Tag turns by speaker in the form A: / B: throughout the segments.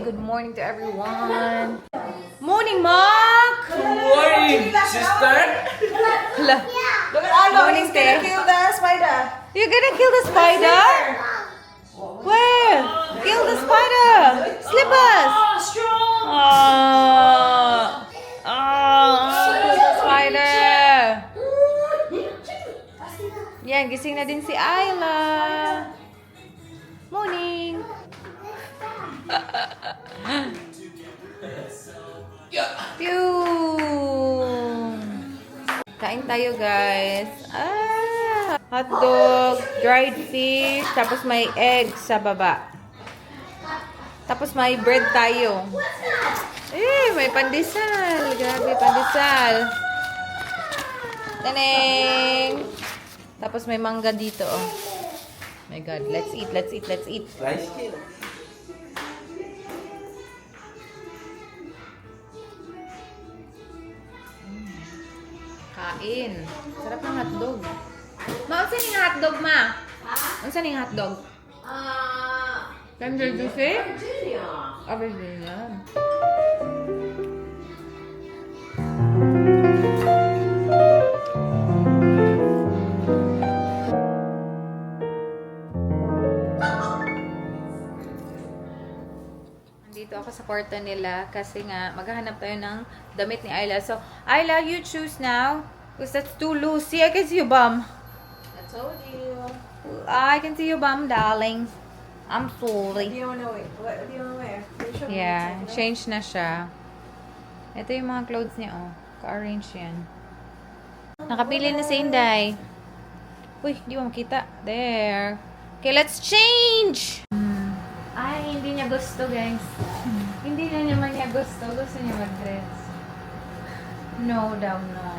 A: good morning to everyone. Morning, Mark!
B: Good morning, sister.
A: Hello.
C: Look at Alo,
A: Morning,
C: he's gonna
A: Te.
C: kill the spider.
A: You're gonna kill the spider? Where? Kill the spider! Slip us!
B: Oh, strong.
A: Kill the spider! Yan, gising na din si Ayla. Morning! Pew! Kain tayo, guys. Hotdog, dried fish, tapos may egg sa baba. Tapos may bread tayo. May pandesal. Grabe, pandesal. Taneng! Tapos may mangga dito, oh. My God, let's eat, let's eat, let's eat.
B: Rice cake.
A: Kain. Sarap ng hotdog. Ma, unsa ning hotdog, ma? Unsa ning hotdog? Tender juicy? Virginia. Virginia. Nandito ako sa kwarto nila kasi nga maghahanap tayo ng damit ni Ayla. So, Ayla, you choose now because that's too loose. See, I can see your bum.
C: I told you.
A: I can see your bum, darling. I'm
C: What
A: sorry.
C: do you wanna wear? What do you wanna wear? Show me.
A: Yeah, change na siya. Ito yung mga clothes niya, oh. Ka-arrange yan. Nakapili na si Inday. Uy, di mo makita. There. Okay, let's change! Ay, hindi niya gusto, guys. Hindi na naman niya gusto. Gusto niya mag-dress. No daw, no.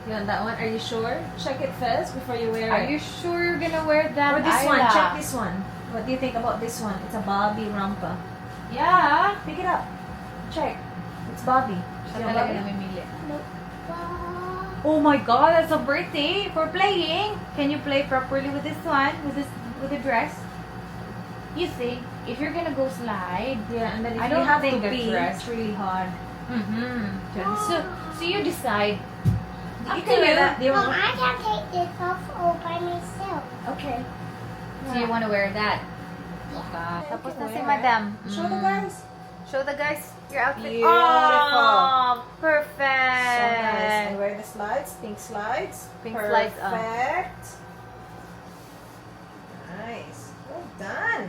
C: You want that one? Are you sure? Check it first before you wear
A: Are
C: it.
A: you sure you're gonna wear that,
C: Or this one?
A: Ayla?
C: Check this one. What do you think about this one? It's a Bobby romper.
A: Yeah.
C: Pick it up. Check. It's Bobby.
A: Siya
C: You want
A: talaga
C: Bobby?
A: namimili. Oh my God, that's so pretty for playing. Can you play properly with this one? With the dress? You see, if you're gonna go slide,
C: Yeah, and then if
A: I
C: you
A: don't
C: have
A: think
C: to
A: the
C: pee,
A: dress-
C: it's really hard.
A: So you decide.
C: You
A: Up
C: can
A: to
C: wear
A: you.
C: that. Do you
D: Mom,
C: want?
D: I can take this off all by myself.
C: Okay.
A: So you wanna wear that? Tapos na si Madam.
C: Show the guys.
A: Show the guys your outfit.
C: Beautiful.
A: Oh, perfect.
C: So nice. And wear the slides. Pink slides.
A: Pink slides,
C: Perfect. Nice. Well done.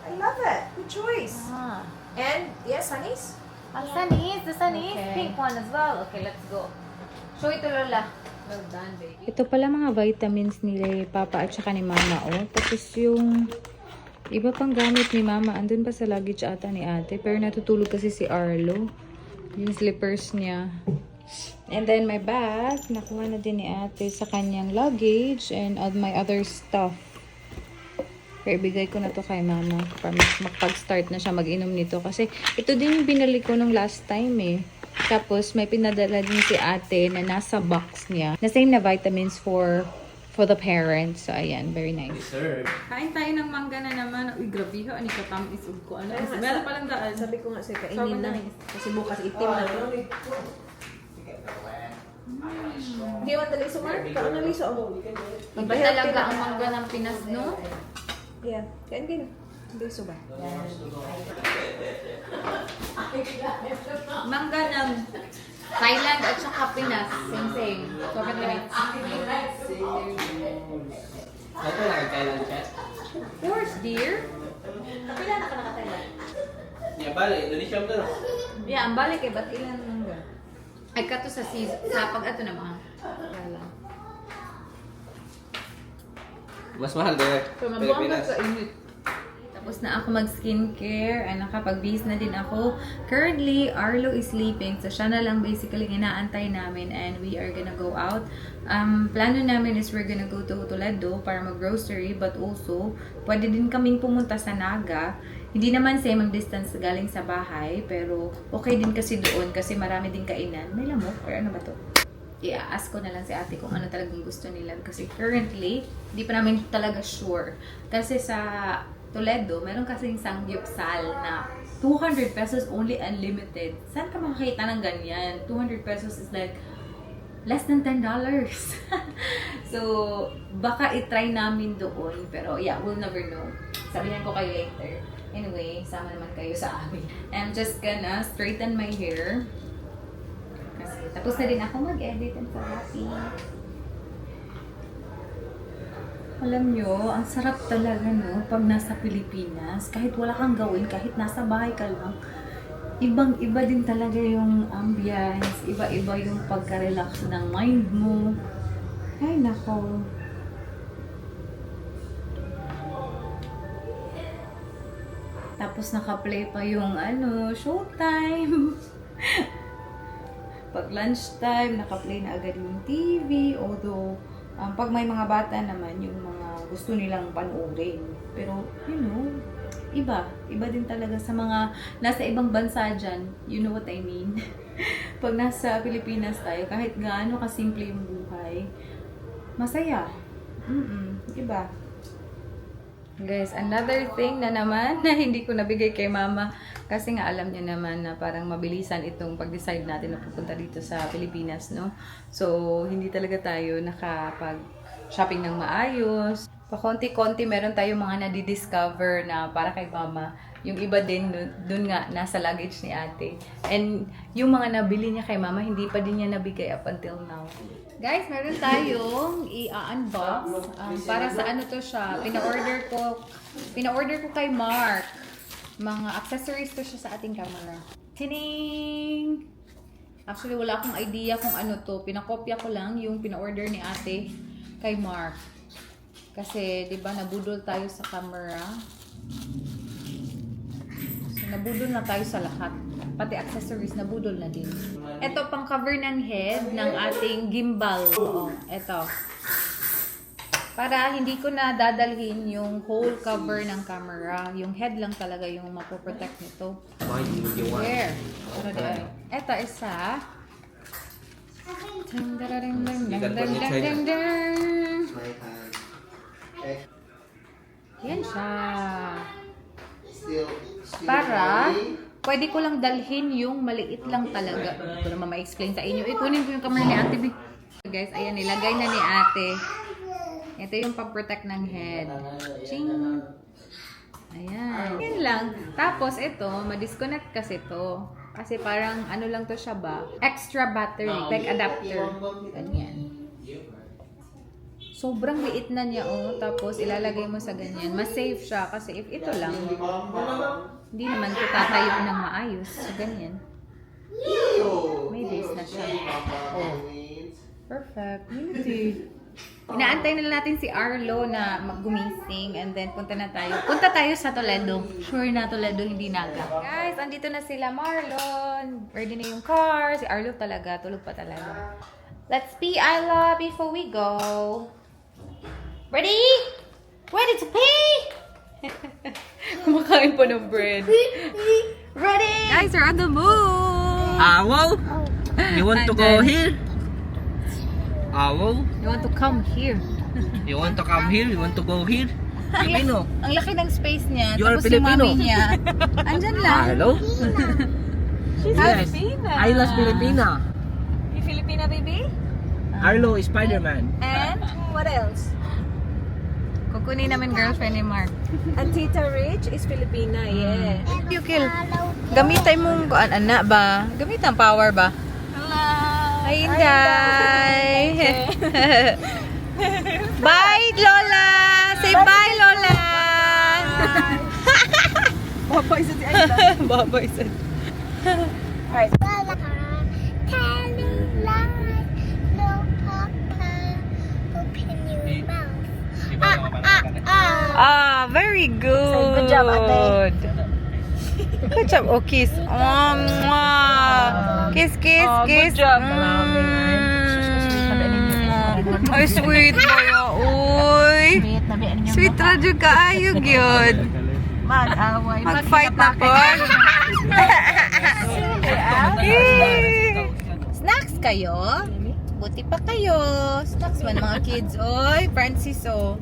C: I love it. Good choice.
A: Ah.
C: And yes, honeys.
A: Ang sunnies, the sunnies.
C: Okay.
A: Pink one as well. Okay, let's go. Show ito, Lola.
C: Well done, baby.
A: Ito pala mga vitamins nila Papa at saka ni Mama, oh. Tapos yung iba pang gamit ni Mama, andun pa sa luggage ata ni Ate. Pero natutulog kasi si Arlo. Yung slippers niya. And then my bag, nakuha na din ni Ate sa kanyang luggage and my other stuff. Kaya ibigay ko na to kay Mama para makapag-start na siya mag-inom nito. Kasi ito din yung binili ko nung last time eh. Tapos may pinadala din si Ate na nasa box niya. Na same na vitamins for the parents. So ayan, very nice.
B: Sir.
E: Kain tayo ng mangga na naman. Uy, grabe ho. Ani ka tamis ko. Ano? Meron palang daan.
C: Sabi ko nga sa'yo,
E: Sobrang
C: kainin na.
E: tamis.
C: Kasi bukas itim na. Do you want the liso, Mark? Kaon na liso ako.
A: Iba talaga ang mangga ng Pinas, no?
C: Yeah. Kain. Liso ba?
E: Mangga ng
A: Thailand at saka Pinas. Same. Sobrang tamis.
B: Ito lang ang kailan chat.
A: Of course, dear.
C: Kapila na ka nakatala.
B: Ya, bali. Indonesia mo to.
A: Yeah, ang balik eh. Ba't ilan mangga? Ay, kato sa pag-ato na mga. Kala.
B: Mas mahal din.
E: so, mabuangat
B: Pilipinas.
E: sa init.
A: Tapos na ako mag-skincare and nakapag-base na din ako. Currently, Arlo is sleeping. So, siya na lang basically inaantay namin and we are gonna go out. Plano namin is we're gonna go to Toledo para mag-grocery but also, pwede din kaming pumunta sa Naga. Hindi naman same ang distance galing sa bahay pero okay din kasi doon kasi marami din kainan. May lamok or ano ba to? I-ask ko na lang si ate kung ano talagang gusto nila kasi currently, hindi pa namin talaga sure. Kasi sa Toledo, meron kasing sangyupsal na
E: 200 pesos only unlimited. Saan ka makakita ng ganyan? 200 pesos is like less than $10. So, baka itry namin doon. Pero yeah, we'll never know. Sabihan ko kayo later. Anyway, sama naman kayo sa amin. I'm just gonna straighten my hair. Kasi tapos na din ako mag-edit and so happy. Alam nyo, ang sarap talaga, no? Pag nasa Pilipinas, kahit wala kang gawin, kahit nasa bahay ka lang, ibang-iba din talaga yung ambience, iba-iba yung pagka-relax ng mind mo. Ay, nako. Tapos naka-play pa yung showtime. Pag lunchtime, naka-play na agad yung TV. Although, pag may mga bata naman, yung mga gusto nilang panoorin. Pero, iba. Iba din talaga sa mga nasa ibang bansa dyan. You know what I mean? Pag nasa Pilipinas tayo, kahit gaano kasimple yung buhay, masaya. Iba. Guys, another thing na naman na hindi ko nabigay kay mama kasi nga alam niya naman na parang mabilisan itong pag-decide natin na pupunta dito sa Pilipinas, no? So, hindi talaga tayo nakapag-shopping ng maayos. Pakonti-konti meron tayong mga nadi-discover na para kay mama. Yung iba din dun nga nasa luggage ni ate. And yung mga nabili niya kay mama, hindi pa din niya nabigay up until now. Guys, meron tayong i-unbox. Para sa to siya. Pina-order ko kay Mark. Mga accessories to siya sa ating camera. Tining! Actually, wala akong idea kung ano to. Pinakopya ko lang yung pina-order ni ate kay Mark. Kasi, di ba, nabudol tayo sa camera. So, nabudol na tayo sa lahat. Pati accessories, nabudol na din. Ito, pang cover ng head ng ating gimbal. Oo, ito. Para hindi ko na dadalhin yung whole cover ng camera. Yung head lang talaga yung mapoprotect nito. Here. Ano din? Ito, isa. Yan siya. Para pwede ko lang dalhin yung maliit lang talaga. Hindi ko naman ma-explain sa inyo. Ikunin ko yung camera ni ate. Guys, ayan, nilagay na ni ate. Ito yung pag-protect ng head. Ching! Ayan. Yan lang. Tapos ito, ma-disconnect kasi to. Kasi parang ano lang to siya ba? Extra battery. Like adapter. Ganyan. Sobrang liit na niya, oh. Tapos ilalagay mo sa ganyan. Mas safe siya kasi if ito lang, hindi naman ko tatayo ng maayos. So, ganyan. May base na siya. Oh. Perfect. Beauty. Inaantay na natin si Arlo na maggumising and then punta tayo sa Toledo. Sure na Toledo, hindi Naga. Guys, andito na sila Marlon. Ready na yung car. Si Arlo talaga, tulog pa talaga. Let's pee, Isla, before we go. Ready? Ready to pee? Kumakain pa ng bread. Ready? Guys, we're on the move.
B: Wow! You want to go here? Wow!
E: You want to come here?
B: You want to come here? You want to go here? Filipino.
E: Ang laki ng space niya.
B: You are
E: Tapos
B: Filipino.
E: yung mami niya. Andyan lang.
B: Hello?
E: She's
B: Yes.
E: Filipina.
B: Ayla's Filipina.
E: You Filipina, baby?
B: Arlo is Spider-Man.
E: And what else? Kukunin namin girlfriend ni Mark.
C: And Tita Rich is Filipina, yeah.
E: Yukil, gamitan mong anak ba? Gamitan power ba?
C: Hello!
E: Hi, Inday! Bye, Lola! Say bye, Lola!
C: Babay sa si Ayla.
E: Babay sa...
C: Alright.
D: Telling lies, no papa, open your mouth.
E: Ah, very good!
C: Say, good job, ate.
E: Good job. Oh, kiss. Kiss, kiss,
C: Oh,
E: kiss.
C: good job.
E: Ay, sweet boy. Uy. Sweet radyo ka. Ayog yun.
C: Mag-away.
E: Mag-fight na po. Snacks kayo? Buti pa kayo. Snacks man mga kids. Oy, Francis, oh.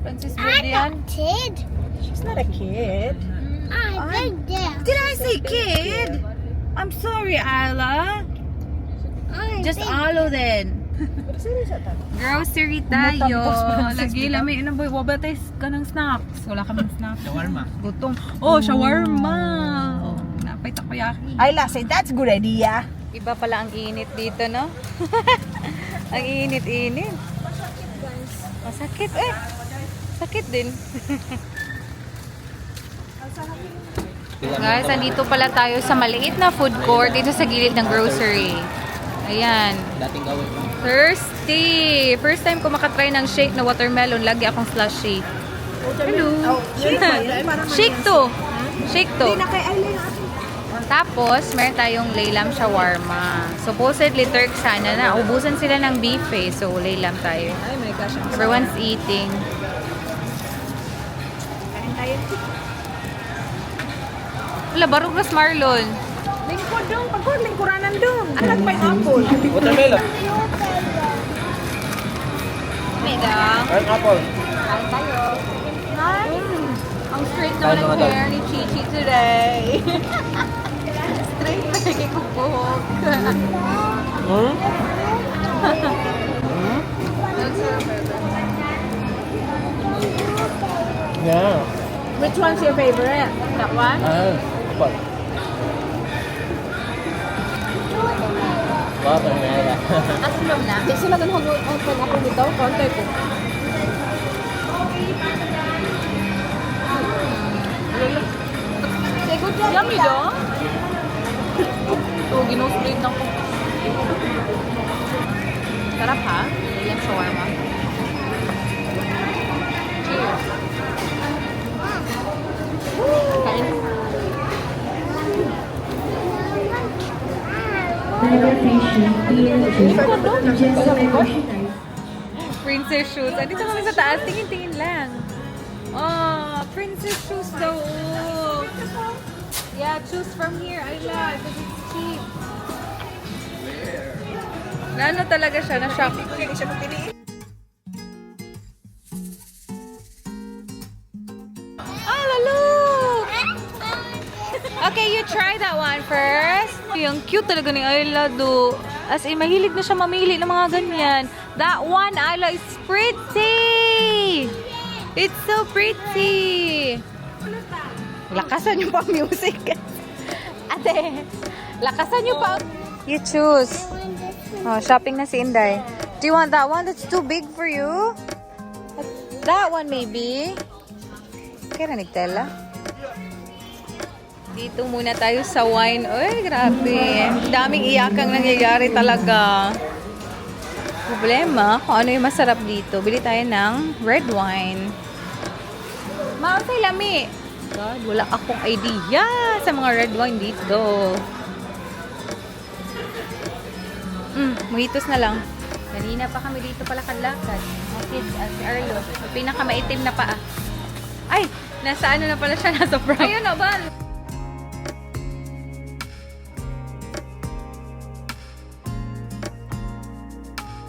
E: Francis,
D: I'm
E: birthday yan.
D: not kid.
C: She's not a kid.
D: Big deal.
E: Did I say kid? I'm sorry, Isla. Just Alo then. Grocery tayo. Lagi lami. Ano boy? Wabatay ka ng snacks. Wala kaming snacks.
B: Shawarma.
E: Gutom. Oh, shawarma. Oh, napay takoyaki.
C: Ayla, say that's a good idea.
A: Iba pala ang init dito, no? Ang init-init. Masakit eh. Sakit din. Guys, andito pala tayo sa maliit na food court dito sa gilid ng grocery. Ayan.
B: Dating gawin mo.
A: Thirsty! First time ko makatry ng shake na watermelon. Lagi akong slash shake. Hello! Shake to! Shake to! Tapos, meron tayong laylam shawarma. Supposedly, Turk sana na. Ubusan sila ng beef eh. So, laylam tayo.
C: Ay my gosh.
A: Everyone's eating. Wala, barugas Marlon.
C: Lingkod dong, pagkod, lingkuranan dong. Anak pineapple.
B: Watermelon.
A: Medang.
B: Pineapple.
A: Ang straight naman ng hair ni Chichi today. Straight na kikukuhok.
B: Yeah.
C: Which one's your favorite?
A: That one?
B: Apple. Watermelon.
A: Aslom na.
C: Di sila ganun ang pineapple nito. Konti ko. Say good job.
A: Yummy dong. Ito, ginosplate na ko. Sarap ha? Laylam shawarma. Cheers. Kain. Princess shoes. Andito kami sa taas. Tingin-tingin lang. Oh, princess shoes daw. Yeah, choose from here. I love because it's cheap. Ano talaga siya? Na-shock.
C: Hindi siya mapiliin.
A: Oh, look! Okay, you try that one first. Yung cute talaga ni Ayla do. As in, mahilig na siya mamili ng mga ganyan. That one, Ayla, is pretty! It's so pretty! Lakasan niyo pa ang music. Ate, lakasan niyo pa. You choose. Oh, shopping na si Inday. Do you want that one? That's too big for you? That one maybe. Kaya nagtela. Dito muna tayo sa wine. Uy, grabe. Daming iyakang nangyayari talaga. Problema kung ano yung masarap dito. Bili tayo ng red wine. Mausay lami. God, wala akong idea sa mga red wine dito. Mojitos na lang. Kanina pa kami dito pala kalakad. Mga kids, si Arlo. Pinakamaitim na paa. Ay, nasa ano na pala siya, nasa front. Ayun na ba?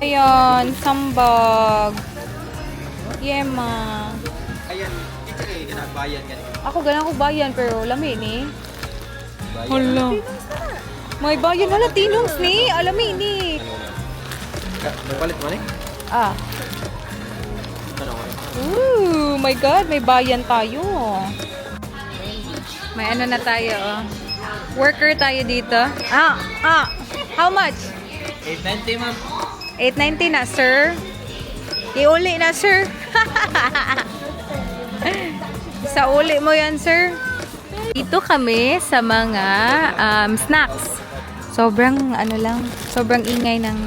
A: Ayan, sambag. Yema.
B: Ayan, ito kayo ginabayan ganito.
A: Ako ganang ko bayan, pero lami ni. Hala. May bayan, wala tinongs ni. Alami ni.
B: May palit mo eh?
A: Ah.
B: Ano ko?
A: Ooh, my God, may bayan tayo. May ano na tayo, oh. Worker tayo dito. How much?
B: 890 ma'am.
A: 8.90 na, sir. Iuli na, sir. Sa uli mo yan, sir. Dito kami sa mga snacks. Sobrang, ano lang, sobrang ingay ng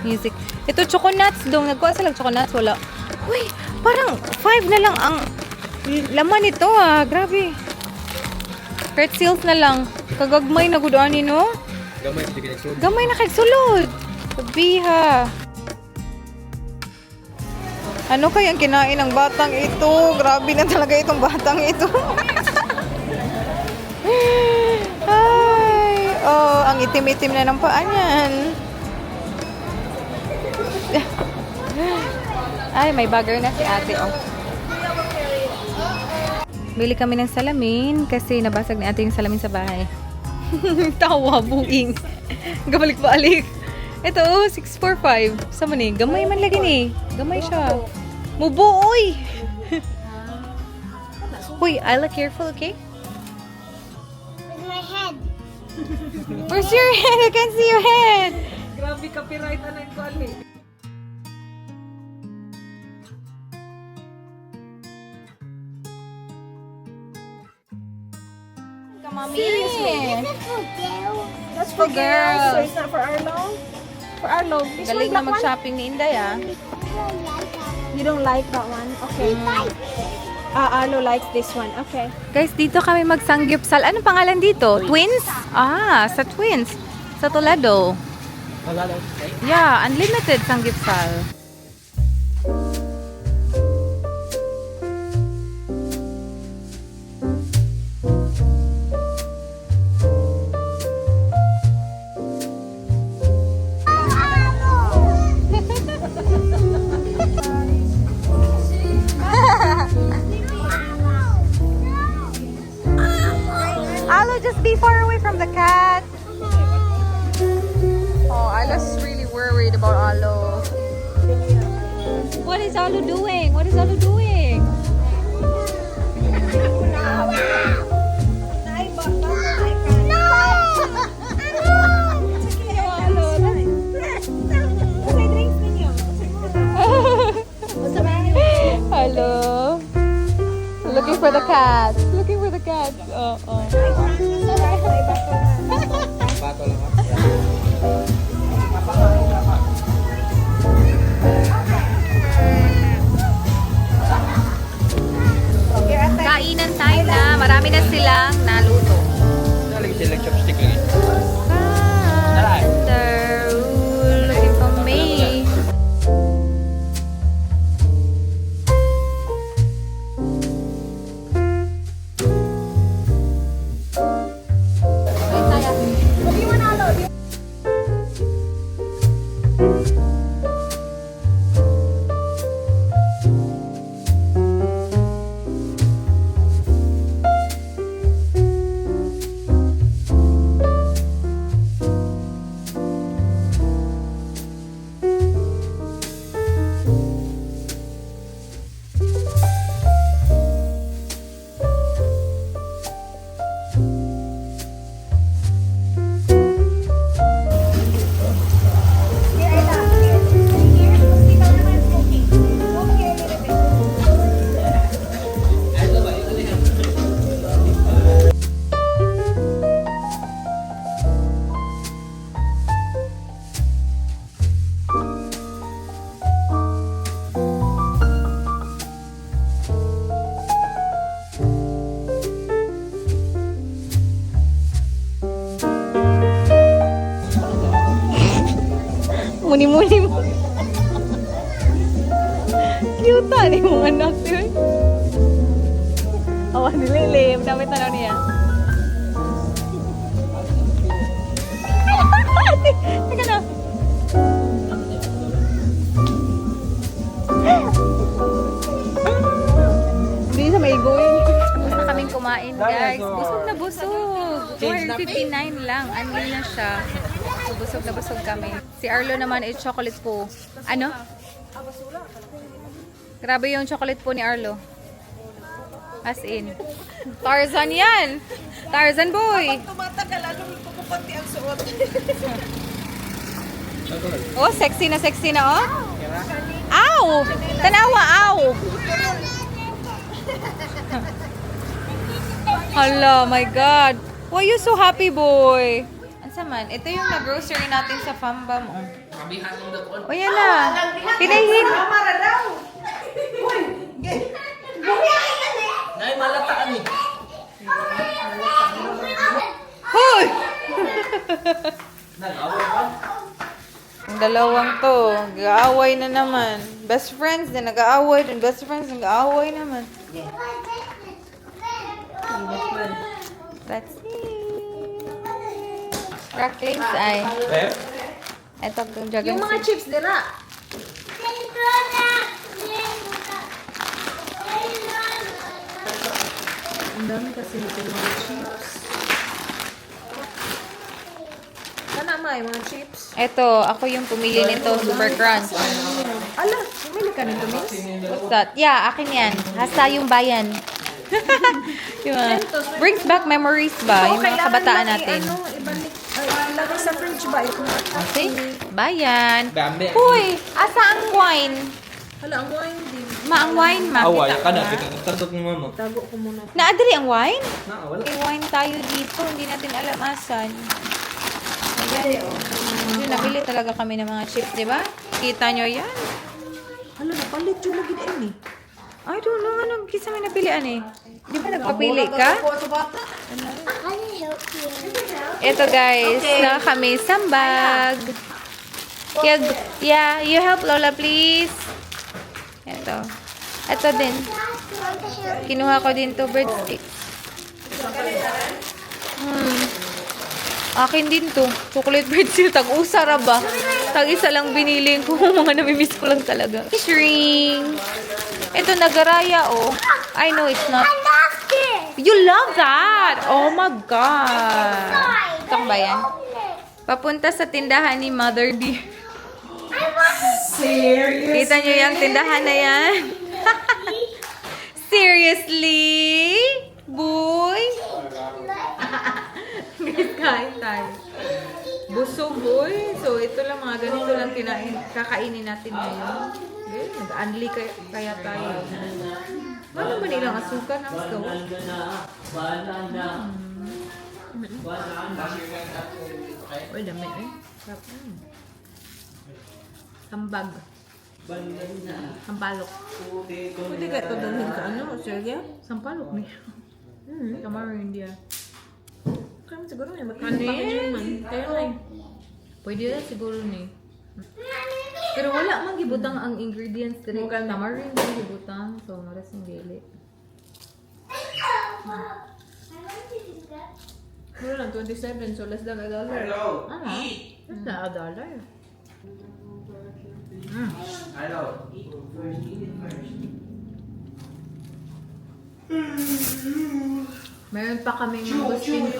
A: music. Ito, choconuts dong. Nagkuha sila choconuts, wala. Uy, parang 5 na lang ang laman nito, ah. Grabe. Pretzels na lang. Kagagmay na gudani, no?
B: Gamay, hindi ka
A: Gamay na kagsulod. Sabiha. Ano kayang kinain ng batang ito? Grabe na talaga itong batang ito. Ay, oh, ang itim-itim na ng paa niyan. Ay, may bagger na si ate, oh. Bili kami ng salamin kasi nabasag ni ate yung salamin sa bahay. Tawa, buing. Gabalik-balik. Ito, 645. Sa man gamay man lagi ni. Gamay siya. Mubuoy! Uy, I look careful, okay?
D: With my head.
A: Where's your head? I can't see your head.
C: Grabe, copyright na ng kali.
A: Seriously?
D: This is for girls.
C: That's for
A: For
C: girls. So
A: girls.
C: it's not for Arlo? For Arlo. This
A: Galing
C: one,
A: na
C: black one?
A: mag-shopping ni Inday, ah.
C: You don't like that one? Okay. Arlo likes this one. Okay.
A: Guys, dito kami magsanggipsal. Anong pangalan dito? Twins? Ah, sa Twins. Sa Toledo.
B: Wala daw.
A: Yeah, unlimited sanggipsal. Alo, just be far away from the cat. Oh, Alo's really worried about Alo. What is Alo doing? What is Alo doing? Hello. Looking for the cat. Looking for the cat. Oh, oh.
B: Bato lang ako.
A: Kainan tayo na. Marami na silang naluto.
B: Nalagay sila chopstick lagi.
A: They're looking for me. Muni-muni mo. Cute ni mong anak yun. Awan nililim. Dami tanaw niya. Teka na. Hindi sa may going. Gusto kaming kumain, guys. Busog na busog. 259 lang. Ano na siya. So, busog na busog kami. Si Arlo naman is chocolate po. Ano? Grabe yung chocolate po ni Arlo. As in. Tarzan yan! Tarzan boy!
C: Tumatagal, anong pupupunti ang suot?
A: Oh, sexy na oh. Ow! Tanawa, ow! Hala, my God. Why you so happy, boy? Ansa man? Ito yung na-grocery natin sa Fambam. Oh.
B: Kabihan ng dakon.
A: O yan na. Pinahin.
C: Mara daw! Uy!
B: Nay, malataan eh.
A: Hoy!
B: Nag-away ba?
A: Ang dalawang to, nag-aaway na naman. Best friends din nag-aaway din. Best friends nag-aaway naman. Let's see. Cracklings ay.
B: Eh?
A: Ito itong dragon
C: Yung mga
A: fruit.
C: chips dira. Ang dami kasi nito mga chips. Kana may mga chips.
A: Eto, ako yung pumili nito, Super Crunch.
C: Ala, bumili ka nito, miss?
A: What's that? Yeah, akin yan. Hasta yung bayan. Yung, brings back memories ba? Yung mga kabataan natin.
C: Ano, ibalik. Ay, ilagay sa fridge ba? Ito.
A: Okay? Bayan.
B: Bambi.
A: Uy, asa ang wine?
C: Hala, ang wine din.
A: Ma, ang wine, ma.
B: Away
A: Kita
B: ka na.
A: ba?
B: Tagok mo mo.
C: Tago ko muna.
A: Naadri ang wine?
B: Wala.
A: May wine tayo dito. Hindi natin alam asan. Yun, nabili talaga kami ng mga chips, di ba? Kita nyo yan?
C: Hala, napalit yung lagi din eh.
A: I don't know. Anong kisa may napilian eh? Di ba nagpapili ka?
D: I can help you.
A: Ito guys, na kami sambag. Yeah, you help Lola please. Ito. Ito din. Kinuha ko din to bird stick. Akin din to. Chocolate bird stick. Tag-usa ra ba? Tag-isa lang binili ko. Mga namimiss ko lang talaga. String. Ito nagaraya oh. I know it's not.
D: I lost it.
A: You love that! Oh my God! Ito ba yan? Papunta sa tindahan ni Mother D.
C: Serious?
A: Kita nyo yung tindahan na yan? Seriously? Boy? Guys, kain tayo. Busog, boy. So, ito lang mga ganito lang kakainin natin ngayon. Okay, nag-unli kaya tayo. Ano ba nilang asukar ng stove? Uy, dami eh. Sarap. Sambag. Sampalok.
C: Pwede ka ito dalhin sa ano, Australia?
A: Sampalok niya. Kamaro India.
C: Kaya siguro may magkakain man. Kaya may.
A: Pwede na siguro ni. Pero wala man gibutang ang ingredients dire. Tamarind din gibutang. So, maras yung dili.
C: Ano lang, 27, so less than $1.
A: That's not $1. Meron pa kaming mangosteen.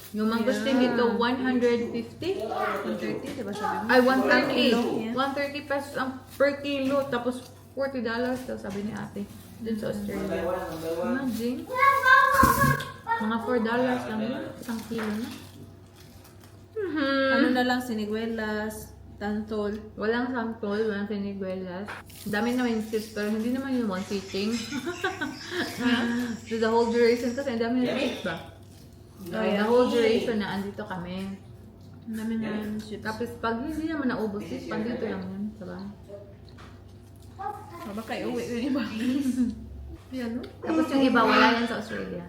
A: Yung mangosteen dito, 150?
C: 130, diba sabi mo?
A: Ay, 130. 130 pesos ang per kilo. Tapos, $40 daw sabi ni ate. Dun sa Australia. Imagine. Mga $4 lang yun. Isang kilo na.
C: Ano na lang, siniguelas, tantol.
A: Walang santol, walang siniguelas. Dami naman yung chips, pero hindi naman yung one sitting. So, the whole duration kasi ang dami yung chips ba? So, the whole duration na andito kami.
C: Ang dami naman chips.
A: Tapos, pag hindi naman naubos is, pag dito lang yun, sa bahay.
C: Baka iuwi yung iba. Yan, no?
A: Tapos yung iba, wala yan sa Australia.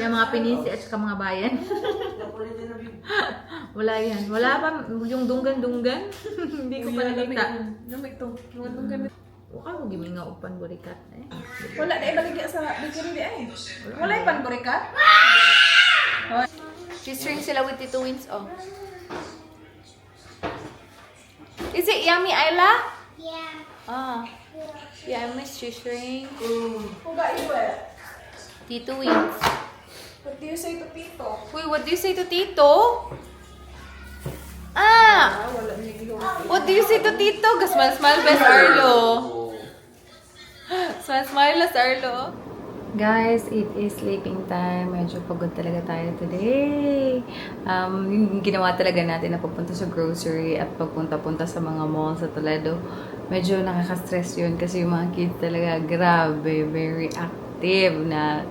A: Yung mga pinisi at saka mga bayan. Wala yan. Wala pa yung dunggan-dunggan. Hindi ko pa nakita.
C: Dami ito. Mga ganito.
A: Huwag ako giming nga upan burikat eh.
C: Wala na ibaligya sa bakery di ay. Wala yung panburikat?
A: Sistering sila with the twins, oh. Is it yummy, Ayla?
D: Yeah.
A: Ah. Yeah, I miss sistering.
C: Huga iba.
A: Tito Wins.
C: What do you say to Tito?
A: Uy, what do you say to Tito? Ah!
C: Wala niya gihuro.
A: What do you say to Tito? Smile, best Arlo. Smile, las Arlo. Guys, it is sleeping time. Medyo pagod talaga tayo today. Yung ginawa talaga natin na papunta sa grocery at pagpunta-punta sa mga mall sa Toledo, medyo nakaka-stress yun kasi yung mga kids talaga, grabe, very active na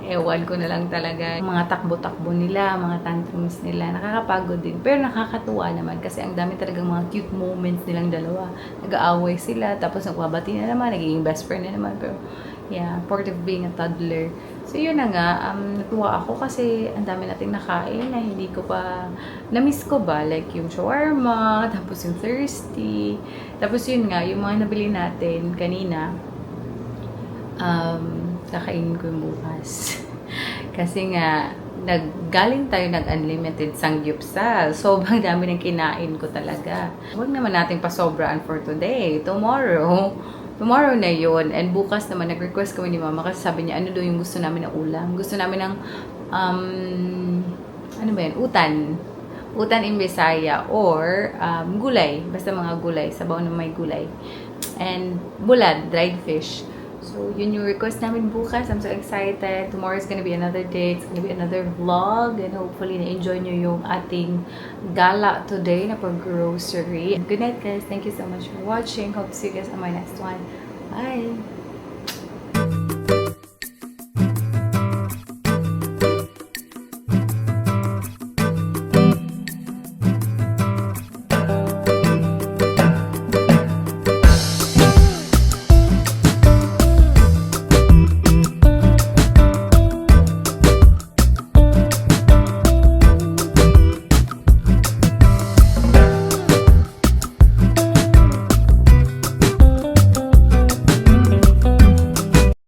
A: ewan ko na lang talaga. Mga takbo-takbo nila, mga tantrums nila, nakakapagod din. Pero nakakatuwa naman kasi ang dami talagang mga cute moments nilang dalawa. Nag-aaway sila, tapos nagbabati na naman, nagiging best friend na naman. Pero yeah, part of being a toddler. So yun na nga, natuwa ako kasi ang dami nating nakain na hindi ko pa, na-miss ko ba? Like yung shawarma, tapos yung thirsty. Tapos yun nga, yung mga nabili natin kanina, kakainin ko yung bukas. Kasi nga, galing tayo nag-unlimited sangyupsal. Sobrang dami ng kinain ko talaga. Huwag naman natin pasobraan for today. Tomorrow, tomorrow na yun. And bukas naman, nag-request kami ni Mama kasi sabi niya, ano daw yung gusto namin na ulam. Gusto namin ng, ano ba yan? Utan. Utan in Bisaya or gulay. Basta mga gulay. Sabaw na may gulay. And bulad, dried fish. So, yun yung request namin bukas. I'm so excited. Tomorrow is gonna be another day. It's gonna be another vlog. And hopefully, na-enjoy nyo yung ating gala today na pag-grocery. Good night, guys. Thank you so much for watching. Hope to see you guys on my next one. Bye!